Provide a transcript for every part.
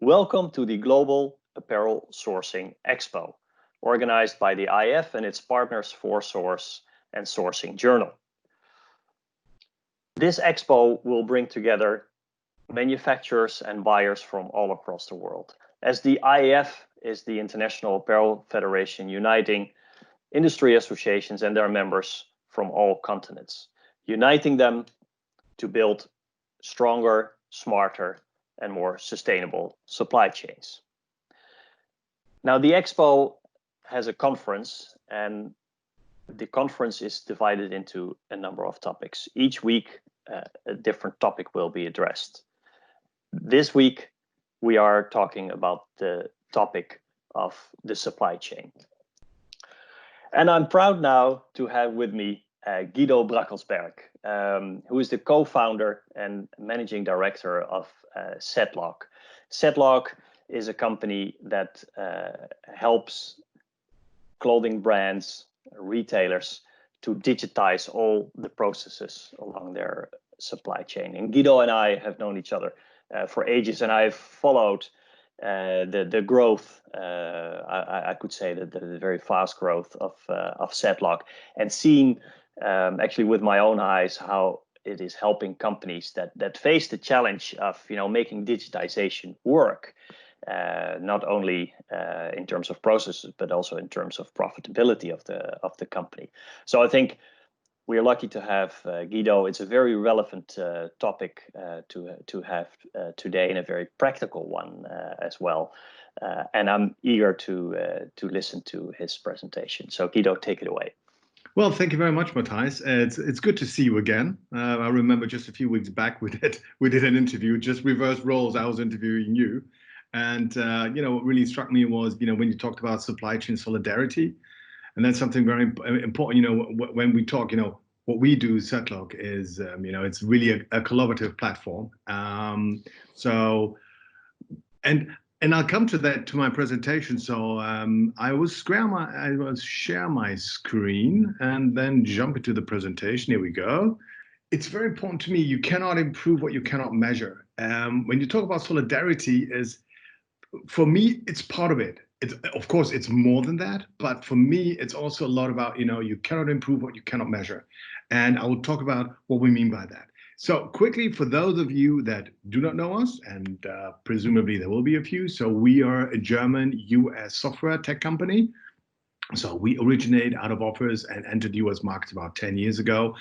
Welcome to the Global Apparel Sourcing Expo, organized by the IF and its partners ForSource and Sourcing Journal. This expo will bring together manufacturers and buyers from all across the world, as the IF is the International Apparel Federation uniting industry associations and their members from all continents, uniting them to build stronger, smarter, and more sustainable supply chains. Now, the Expo has a conference, and the conference is divided into a number of topics. Each week, a different topic will be addressed. This week, we are talking about the topic of the supply chain. And I'm proud now to have with me Guido Brackelsberg, who is the co-founder and managing director of Setlog. Setlog is a company that helps clothing brands, retailers to digitize all the processes along their supply chain. And Guido and I have known each other for ages, and I've followed the growth, I could say that the very fast growth of Setlog, and seen actually with my own eyes how it is helping companies that face the challenge of making digitization work, not only in terms of processes but also in terms of profitability of the company. So I think we are lucky to have Guido. It's a very relevant topic to have today, and a very practical one as well. And I'm eager to listen to his presentation. So Guido, take it away. Well, thank you very much, Matthijs. It's good to see you again. I remember just a few weeks back we did an interview, just reverse roles. I was interviewing you, and what really struck me was when you talked about supply chain solidarity, and that's something very important. When we talk, what we do, Setlog, is it's really a collaborative platform. And I'll come to that to my presentation. So I will share my screen and then jump into the presentation. Here we go. It's very important to me. You cannot improve what you cannot measure. When you talk about solidarity, for me, it's part of it. Of course, it's more than that. But for me, it's also a lot about, you cannot improve what you cannot measure. And I will talk about what we mean by that. So quickly, for those of you that do not know us, and presumably there will be a few, so we are a German-US software tech company. So we originate out of offers and entered US markets about 10 years ago.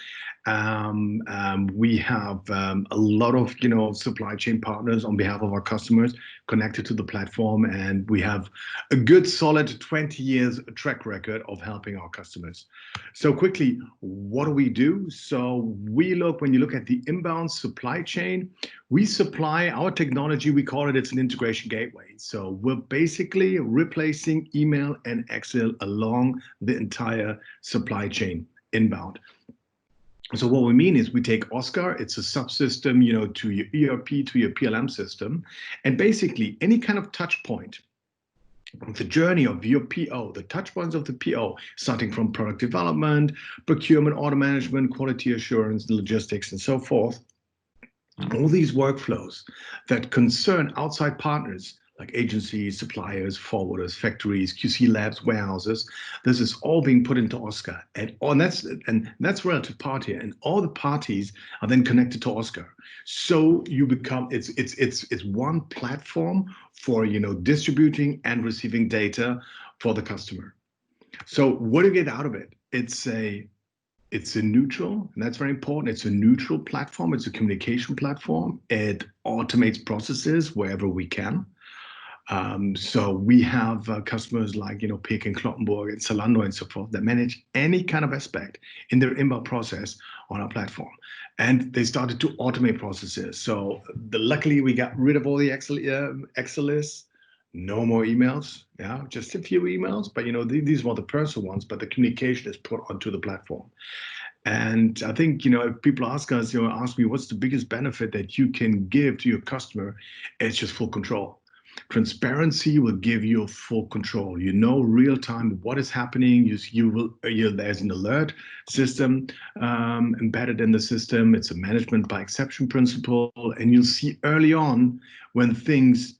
We have a lot of supply chain partners on behalf of our customers connected to the platform, and we have a good solid 20 years track record of helping our customers. So quickly, what do we do? So when you look at the inbound supply chain, we supply our technology. We call it's an integration gateway. So we're basically replacing email and Excel along the entire supply chain inbound. So what we mean is we take OSCA, it's a subsystem, to your ERP, to your PLM system, and basically any kind of touch point, the journey of your PO, the touch points of the PO, starting from product development, procurement, order management, quality assurance, logistics, and so forth. All these workflows that concern outside partners like agencies, suppliers, forwarders, factories, QC labs, warehouses. This is all being put into OSCA, and that's relative party, and all the parties are then connected to OSCA. So you become it's one platform for distributing and receiving data for the customer. So what do you get out of it? It's a neutral, and that's very important. It's a neutral platform. It's a communication platform. It automates processes wherever we can. So we have customers like Peek and Kloppenburg and Zalando and so forth that manage any kind of aspect in their inbound process on our platform, and they started to automate processes. So luckily we got rid of all the Excel lists, no more emails, just a few emails, but these were the personal ones, but the communication is put onto the platform. And I think if people ask us, ask me what's the biggest benefit that you can give to your customer, it's just full control. Transparency will give you full control. Real time what is happening. There's an alert system embedded in the system. It's a management by exception principle, and you'll see early on when things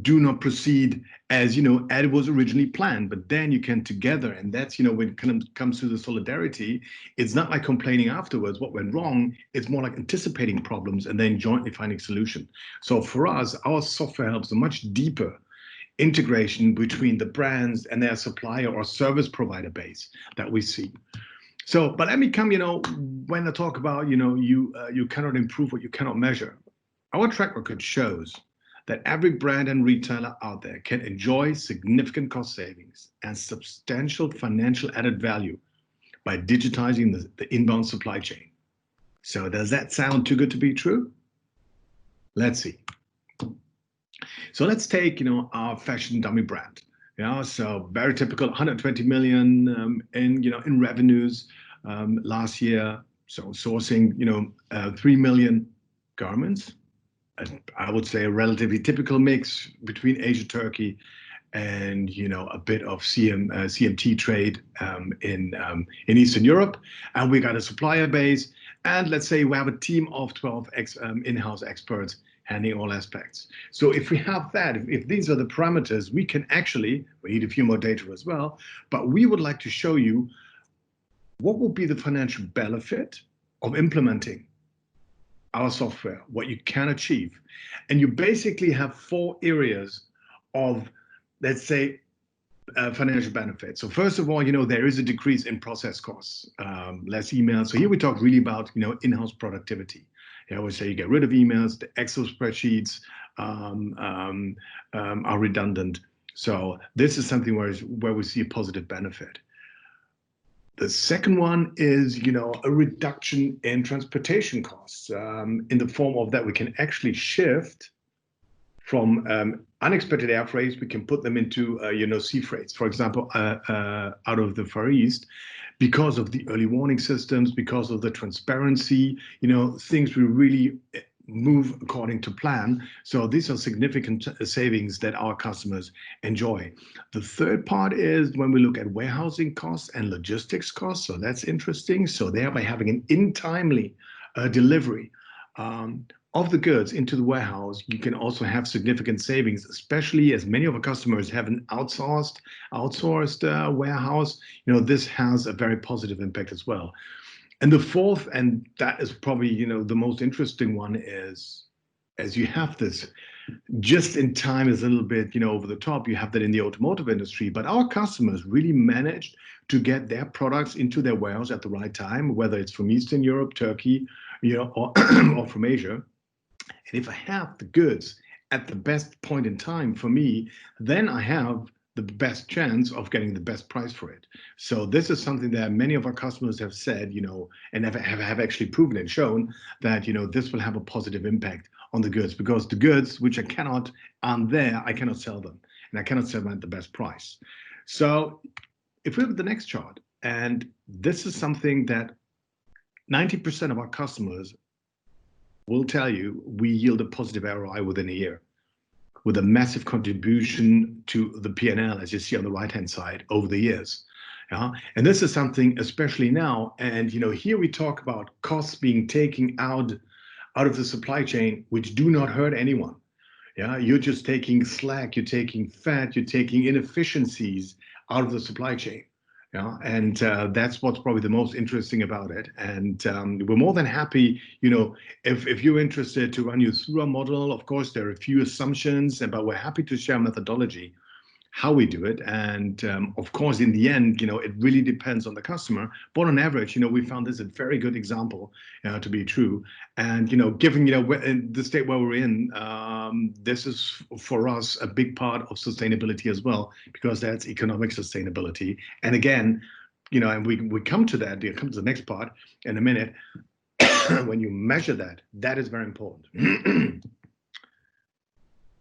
do not proceed as as it was originally planned, but then you can together, and that's when it comes to the solidarity, it's not like complaining afterwards what went wrong. It's more like anticipating problems and then jointly finding solution. So for us, our software helps a much deeper integration between the brands and their supplier or service provider base that we see. So, but let me come, when I talk about, you cannot improve what you cannot measure. Our track record shows that every brand and retailer out there can enjoy significant cost savings and substantial financial added value by digitizing the inbound supply chain. So does that sound too good to be true? Let's see. So let's take, our fashion dummy brand. So very typical, 120 million in revenues last year. So sourcing, 3 million garments. I would say a relatively typical mix between Asia, Turkey, and a bit of CMT trade in Eastern Europe. And we got a supplier base, and let's say we have a team of 12 in-house experts handling all aspects. So if we have that, if these are the parameters, we need a few more data as well, but we would like to show you what will be the financial benefit of implementing our software, what you can achieve. And you basically have 4 areas of, let's say, financial benefits. So first of all, there is a decrease in process costs, less emails. So here we talk really about, in-house productivity. I would say you get rid of emails, the Excel spreadsheets are redundant. So this is something where we see a positive benefit. The second one is, a reduction in transportation costs in the form of that we can actually shift from unexpected air freights, we can put them into, sea freights, for example, out of the Far East, because of the early warning systems, because of the transparency, things will really move according to plan. So these are significant savings that our customers enjoy. The third part is when we look at warehousing costs and logistics costs. So that's interesting. So thereby having an in-timely delivery of the goods into the warehouse, you can also have significant savings, especially as many of our customers have an outsourced warehouse. This has a very positive impact as well. And the fourth, and that is probably, the most interesting one, is as you have this just in time is a little bit, over the top. You have that in the automotive industry, but our customers really managed to get their products into their warehouse at the right time, whether it's from Eastern Europe, Turkey, or, or from Asia. And if I have the goods at the best point in time for me, then I have the best chance of getting the best price for it. So this is something that many of our customers have said, and have actually proven and shown that, this will have a positive impact on the goods, because the goods which I cannot sell them, and I cannot sell them at the best price. So if we look at the next chart, and this is something that 90% of our customers will tell you we yield a positive ROI within a year, with a massive contribution to the P&L, as you see on the right-hand side, over the years. And this is something, especially now, and here we talk about costs being taken out of the supply chain, which do not hurt anyone. You're just taking slack, you're taking fat, you're taking inefficiencies out of the supply chain. And that's what's probably the most interesting about it. And we're more than happy, if you're interested, to run you through our model. Of course, there are a few assumptions, but we're happy to share methodology, how we do it. And of course, in the end, it really depends on the customer. But on average, we found this a very good example to be true. And, given, in the state where we're in, this is for us a big part of sustainability as well, because that's economic sustainability. And again, and we come to that, we come to the next part in a minute. When you measure that, that is very important.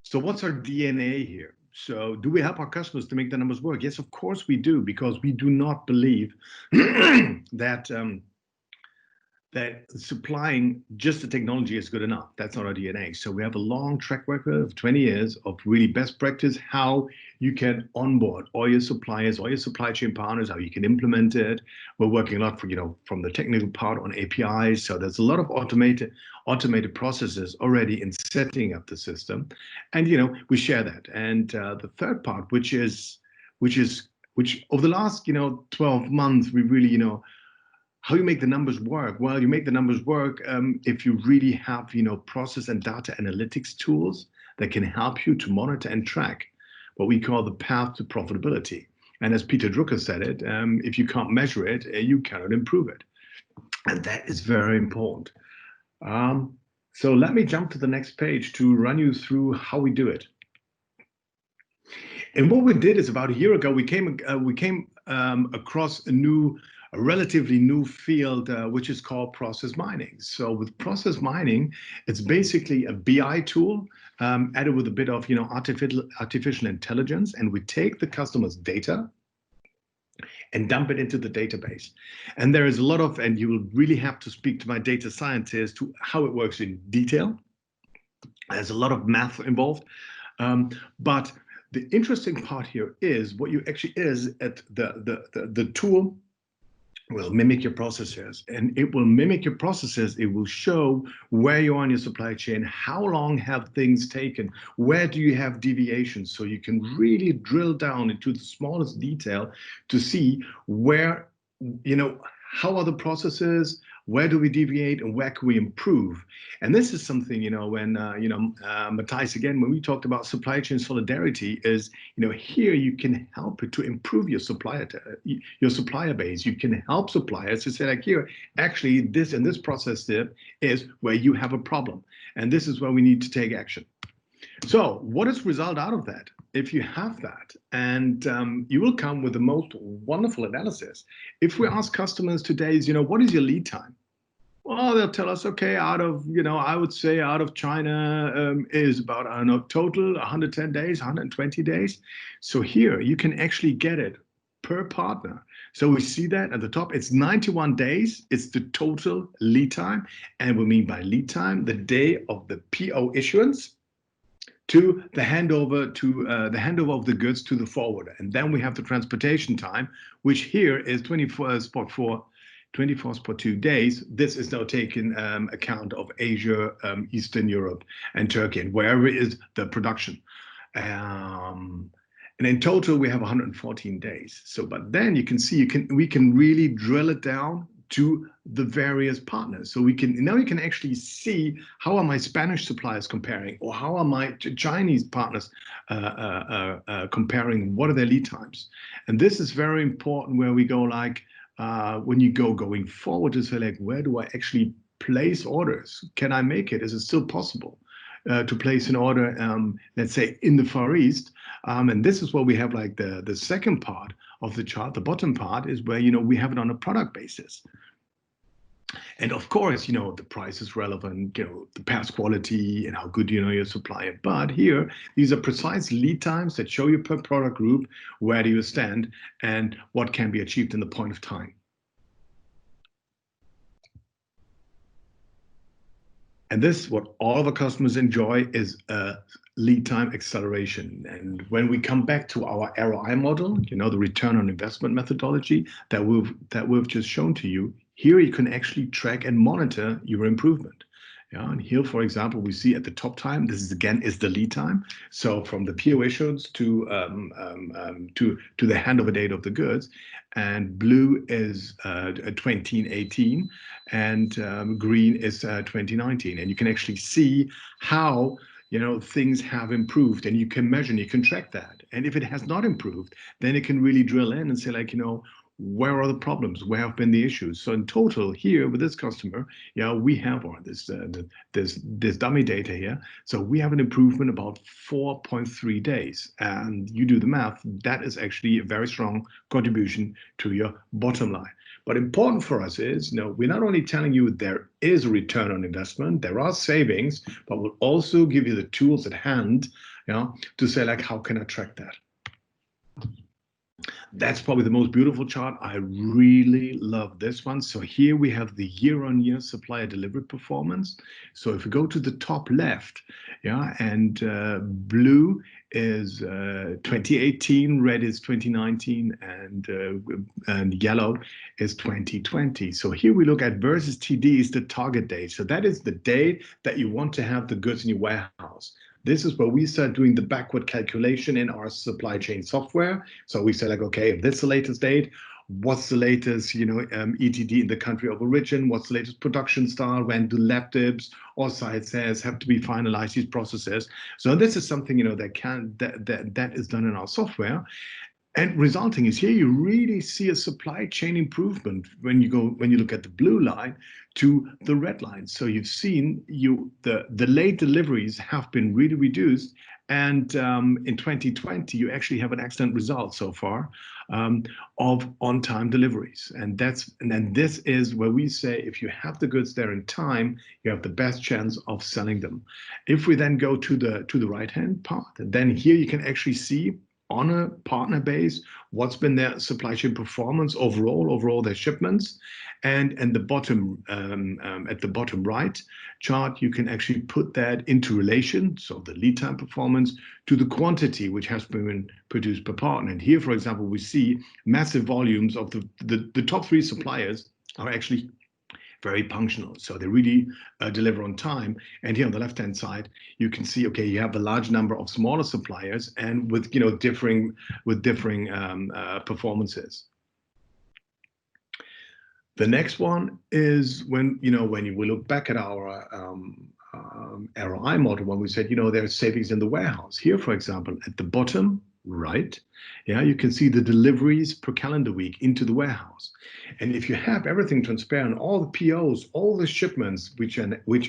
So what's our DNA here? So do we help our customers to make the numbers work? Yes, of course we do, because we do not believe that that supplying just the technology is good enough. That's not our DNA. So we have a long track record of 20 years of really best practice, how you can onboard all your suppliers, all your supply chain partners, how you can implement it. We're working a lot from the technical part on APIs. So there's a lot of automated processes already in setting up the system. And, we share that. And the third part, which over the last, 12 months, we really, how you make the numbers work? Well, you make the numbers work if you really have, process and data analytics tools that can help you to monitor and track what we call the path to profitability. And as Peter Drucker said it, if you can't measure it, you cannot improve it. And that is very important. So let me jump to the next page to run you through how we do it. And what we did is about a year ago, we came across a relatively new field, which is called process mining. So with process mining, it's basically a BI tool added with a bit of artificial intelligence, and we take the customer's data and dump it into the database. And there is a lot of, and you will really have to speak to my data scientist to how it works in detail. There's a lot of math involved, but the interesting part here is what you actually is at the tool will mimic your processes, and it will mimic your processes. It will show where you are in your supply chain, how long have things taken, where do you have deviations, so you can really drill down into the smallest detail to see where, how are the processes, where do we deviate, and where can we improve? And this is something, when, Matthijs, again, when we talked about supply chain solidarity is, here you can help it to improve your supplier base. You can help suppliers to say like, here, actually, this and this process step is where you have a problem. And this is where we need to take action. So what is the result out of that? If you have that, and you will come with the most wonderful analysis. If we ask customers today, what is your lead time? Well, they'll tell us, okay, I would say out of China is about, I don't know, total 110 days, 120 days. So here you can actually get it per partner. So we see that at the top, it's 91 days. It's the total lead time. And we mean by lead time, the day of the PO issuance to the handover of the goods to the forwarder. And then we have the transportation time, which here is 24.2 days. This is now taking account of Asia, Eastern Europe, and Turkey, and wherever is the production. And in total, we have 114 days. So, but then you can see, we can really drill it down to the various partners. So we can actually see how are my Spanish suppliers comparing, or how are my Chinese partners comparing, what are their lead times. And this is very important, where we go like, when you going forward to say like, where do I actually place orders? Can I make it? Is it still possible to place an order, let's say in the Far East? And this is where we have like the second part of the chart. The bottom part is where, we have it on a product basis. And of course, the price is relevant, the past quality and how good your supplier. But here, these are precise lead times that show you per product group, where do you stand and what can be achieved in the point of time. And this, what all of our customers enjoy, is lead time acceleration. And when we come back to our ROI model, the return on investment methodology that we've just shown to you, here you can actually track and monitor your improvement. Yeah, and here, for example, we see at the top time, this is again is the lead time. So from the PO issuance to the handover date of the goods, and blue is 2018, and green is 2019, and you can actually see how things have improved, and you can measure and you can track that. And if it has not improved, then it can really drill in and say like, where are the problems? Where have been the issues? So in total here with this customer, we have this dummy data here. So we have an improvement about 4.3 days. And you do the math, that is actually a very strong contribution to your bottom line. But important for us is, we're not only telling you there is a return on investment, there are savings, but we'll also give you the tools at hand, to say like, how can I track that? That's probably the most beautiful chart. I really love this one. So here we have the year-on-year supplier delivery performance. So if we go to the top left, yeah, and blue is 2018, red is 2019, and yellow is 2020. So here we look at versus TD is the target date. So that is the date that you want to have the goods in your warehouse. This is where we start doing the backward calculation in our supply chain software. So we say like, okay, if this is the latest date, what's the latest, ETD in the country of origin? What's the latest production style? When do lab dips or site sales have to be finalized? These processes. So this is something that is done in our software. And resulting is here you really see a supply chain improvement when you look at the blue line to the red line. So you've seen the late deliveries have been really reduced, and in 2020 you actually have an excellent result so far of on-time deliveries. And then this is where we say if you have the goods there in time, you have the best chance of selling them. If we then go to the right-hand part, then here you can actually see on a partner base what's been their supply chain performance overall their shipments, and the bottom at the bottom right chart you can actually put that into relation, so the lead time performance to the quantity which has been produced per partner. And here, for example, we see massive volumes of the top 3 suppliers are actually very punctual. So they really deliver on time. And here on the left-hand side, you can see, okay, you have a large number of smaller suppliers and with differing performances. The next one is when we look back at our ROI model, when we said, there's savings in the warehouse. Here, for example, at the bottom right, yeah, you can see the deliveries per calendar week into the warehouse. And if you have everything transparent, all the POs, all the shipments which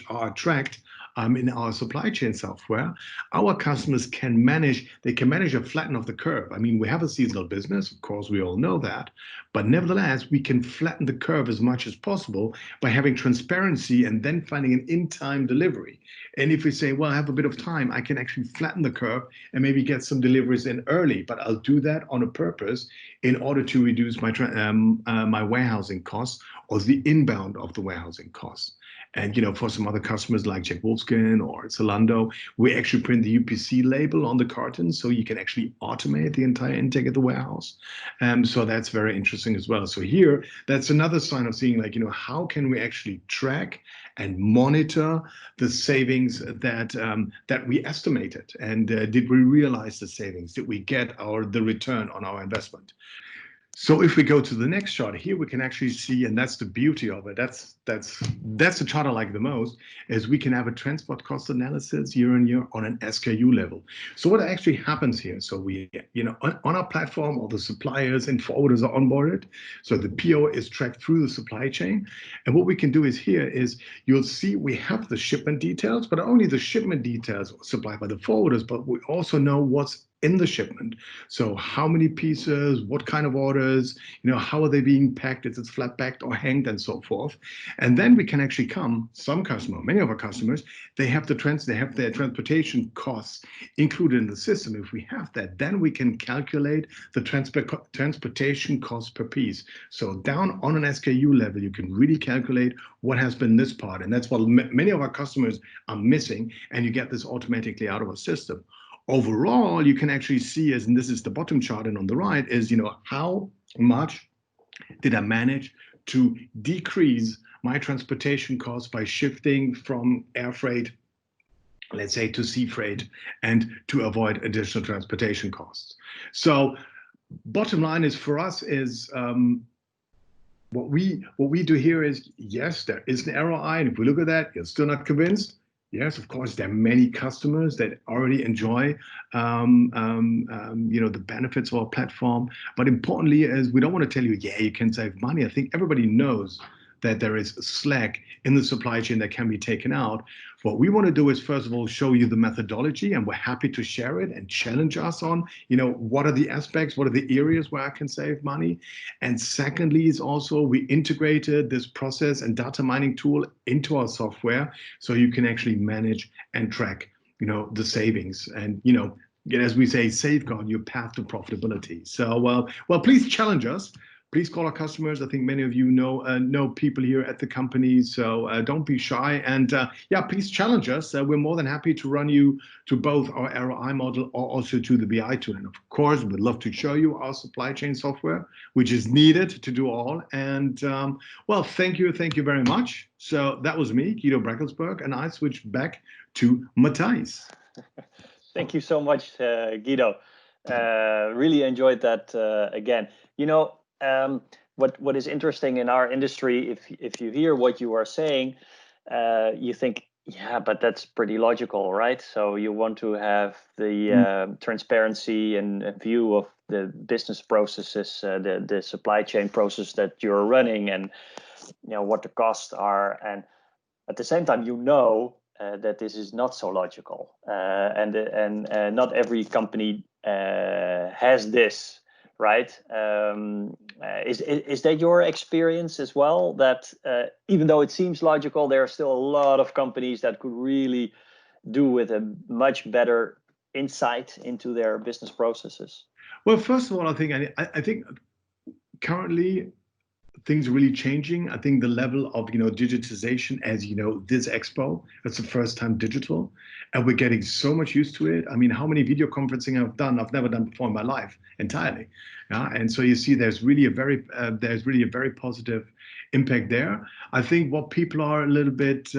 are tracked in our supply chain software, our customers can manage a flatten of the curve. I mean, we have a seasonal business, of course, we all know that, but nevertheless, we can flatten the curve as much as possible by having transparency and then finding an in-time delivery. And if we say, well, I have a bit of time, I can actually flatten the curve and maybe get some deliveries in early, but I'll do that on a purpose in order to reduce my warehousing costs or the inbound of the warehousing costs. And for some other customers like Jack Wolfskin or Zalando, we actually print the UPC label on the carton, so you can actually automate the entire intake at the warehouse. So that's very interesting as well. So here, that's another sign of seeing how can we actually track and monitor the savings that we estimated, and did we realize the savings? Did we get the return on our investment? So if we go to the next chart here, we can actually see, and that's the beauty of it. That's the chart I like the most, is we can have a transport cost analysis year on year on an SKU level. So what actually happens here? So we, on our platform, all the suppliers and forwarders are onboarded. So the PO is tracked through the supply chain. And what we can do is you'll see we have the shipment details, but not only the shipment details supplied by the forwarders, but we also know what's in the shipment. So how many pieces, what kind of orders, how are they being packed, is it flat packed or hanged, and so forth. And then we can actually many of our customers, they have their transportation costs included in the system. If we have that, then we can calculate the transportation cost per piece. So down on an SKU level, you can really calculate what has been this part. And that's what many of our customers are missing. And you get this automatically out of our system. Overall, you can actually see, and this is the bottom chart and on the right, is how much did I manage to decrease my transportation costs by shifting from air freight, let's say, to sea freight, and to avoid additional transportation costs. So bottom line is for us is what we do here is, yes, there is an ROI, and if we look at that, you're still not convinced. Yes, of course, there are many customers that already enjoy, the benefits of our platform. But importantly, is we don't want to tell you, yeah, you can save money. I think everybody knows that there is slack in the supply chain that can be taken out. What we want to do is, first of all, show you the methodology, and we're happy to share it and challenge us on, what are the aspects, what are the areas where I can save money. And secondly, is also we integrated this process and data mining tool into our software, so you can actually manage and track, the savings. And, as we say, safeguard your path to profitability. So, well, please challenge us. Please call our customers. I think many of you know people here at the company, so don't be shy. And yeah, please challenge us. We're more than happy to run you to both our ROI model or also to the BI tool. And of course, we'd love to show you our supply chain software, which is needed to do all. And well, thank you very much. So that was me, Guido Brackelsberg, and I switch back to Matthijs. Thank you so much, Guido. Really enjoyed that again. You know, what is interesting in our industry, if you hear what you are saying, you think, yeah, but that's pretty logical, right? So you want to have the transparency and view of the business processes, the supply chain process that you're running, and what the costs are, and at the same time, that this is not so logical, and not every company has this, right? Is that your experience as well? That even though it seems logical, there are still a lot of companies that could really do with a much better insight into their business processes. Well, first of all, I think currently things are really changing. I think the level of digitization, as this Expo, it's the first time digital, and we're getting so much used to it. I mean, how many video conferencing I've never done before in my life entirely. Yeah, and so you see, there's really a very positive impact there. I think what people are a little bit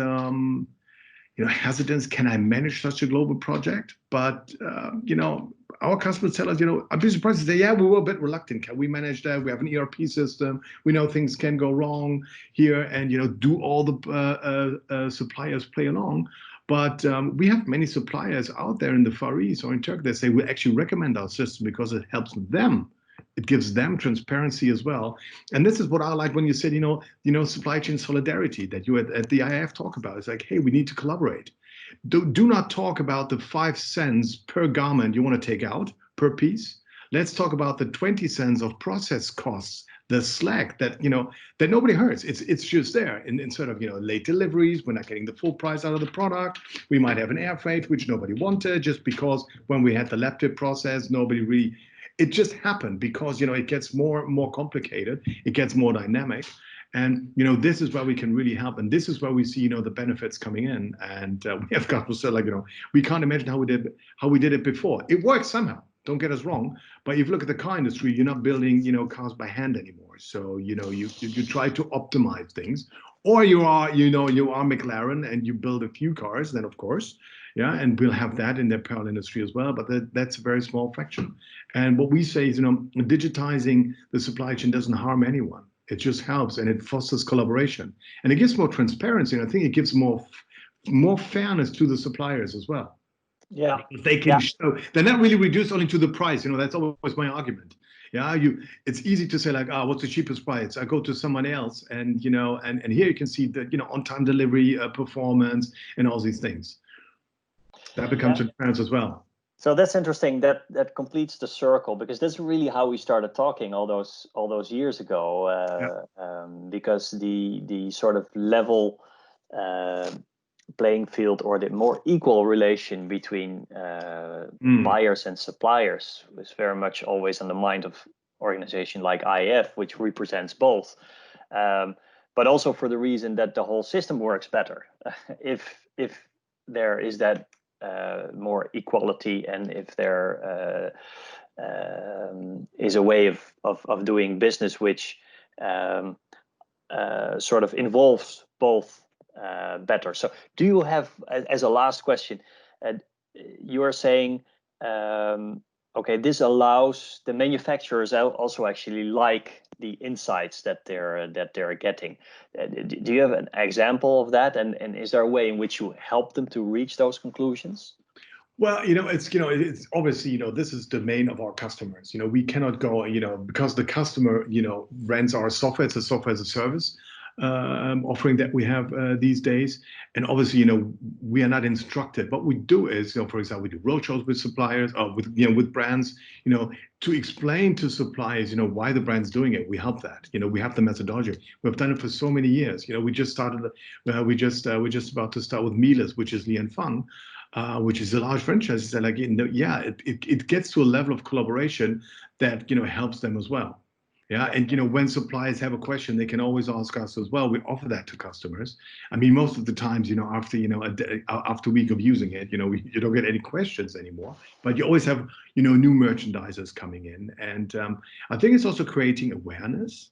hesitant. Can I manage such a global project? But our customers tell us, I'd be surprised to say, yeah, we were a bit reluctant. Can we manage that? We have an ERP system. We know things can go wrong here, and do all the suppliers play along? But we have many suppliers out there in the Far East or in Turkey that say we actually recommend our system because it helps them. It gives them transparency as well. And this is what I like when you said, supply chain solidarity that you at the IAF talk about. It's like, hey, we need to collaborate. Do not talk about the 5 cents per garment you want to take out per piece. Let's talk about the 20 cents of process costs, the slack that that nobody hurts. It's just there. In sort of late deliveries, we're not getting the full price out of the product. We might have an air freight which nobody wanted just because when we had the lab tip process, nobody really. It just happened because it gets more complicated. It gets more dynamic. And this is where we can really help, and this is where we see the benefits coming in. And we have got to say, we can't imagine how we did it before. It works somehow. Don't get us wrong. But if you look at the car industry, you're not building cars by hand anymore. So you try to optimize things, or you are McLaren and you build a few cars. Then of course, yeah, and we'll have that in the apparel industry as well. But that's a very small fraction. And what we say is digitizing the supply chain doesn't harm anyone. It just helps, and it fosters collaboration, and it gives more transparency. And I think it gives more fairness to the suppliers as well. Yeah, they can show they're not really reduced only to the price. That's always my argument. Yeah, it's easy to say what's the cheapest price? I go to someone else, and and here you can see that on-time delivery, performance, and all these things. That becomes transparent as well. So that's interesting. That completes the circle, because that's really how we started talking all those years ago. Because the sort of level playing field, or the more equal relation between buyers and suppliers, was very much always on the mind of organization like IF, which represents both. But also for the reason that the whole system works better if there is that more equality, and if there is a way of doing business which sort of involves both better. So do you have, as a last question, you are saying, okay, this allows the manufacturers also actually like the insights that they're getting. Do you have an example of that? And is there a way in which you help them to reach those conclusions? Well, it's obviously, this is domain of our customers. We cannot go, because the customer, rents our software. It's a software as a service offering that we have these days. And obviously, we are not instructed. What we do is, for example, we do roadshows with suppliers, or with brands, to explain to suppliers, why the brand's doing it. We help that. We have the methodology. We've done it for so many years. We just started. We're just about to start with Miele, which is Li and Fang. which is a large franchise, like, yeah, it gets to a level of collaboration that helps them as well. Yeah, and when suppliers have a question, they can always ask us as well. We offer that to customers. I mean, most of the times, after after a week of using it, you don't get any questions anymore. But you always have new merchandisers coming in, and I think it's also creating awareness.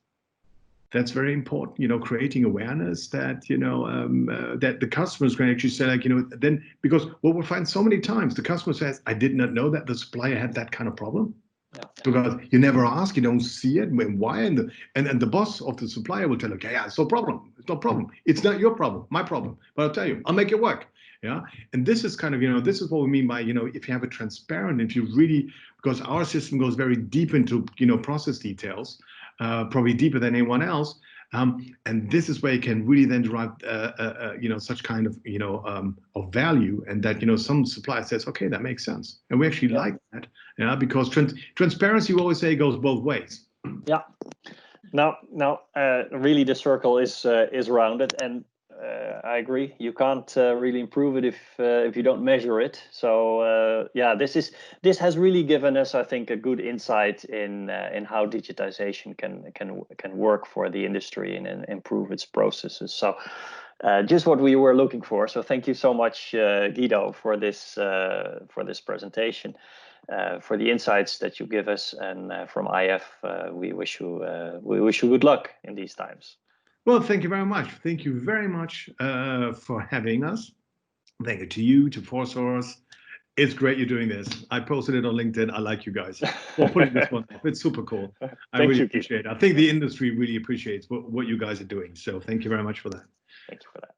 That's very important, creating awareness that, that the customers can actually say, like, then, because what we find so many times, the customer says, I did not know that the supplier had that kind of problem. Yeah. Because you never ask, you don't see it, why, and the boss of the supplier will tell you, okay, yeah, it's no problem. It's no problem. It's not your problem, my problem. But I'll tell you, I'll make it work. Yeah. And this is kind of, this is what we mean by, if you have a transparent, if you really, because our system goes very deep into, process details, probably deeper than anyone else. And this is where you can really then derive, such kind of, of value, and that, some supplier says, okay, that makes sense. And we actually like that, because transparency, we always say, goes both ways. Yeah. Now, really, the circle is rounded, and I agree. You can't really improve it if you don't measure it. So yeah, this has really given us, I think, a good insight in how digitization can work for the industry and improve its processes. So just what we were looking for. So thank you so much, Guido, for this presentation, for the insights that you give us, and from IF, we wish you good luck in these times. Well, thank you very much. Thank you very much for having us. Thank you to you, to ForSource. It's great you're doing this. I posted it on LinkedIn. I like you guys for putting this one up. It's super cool. I really appreciate it. I think the industry really appreciates what you guys are doing. So thank you very much for that. Thank you for that.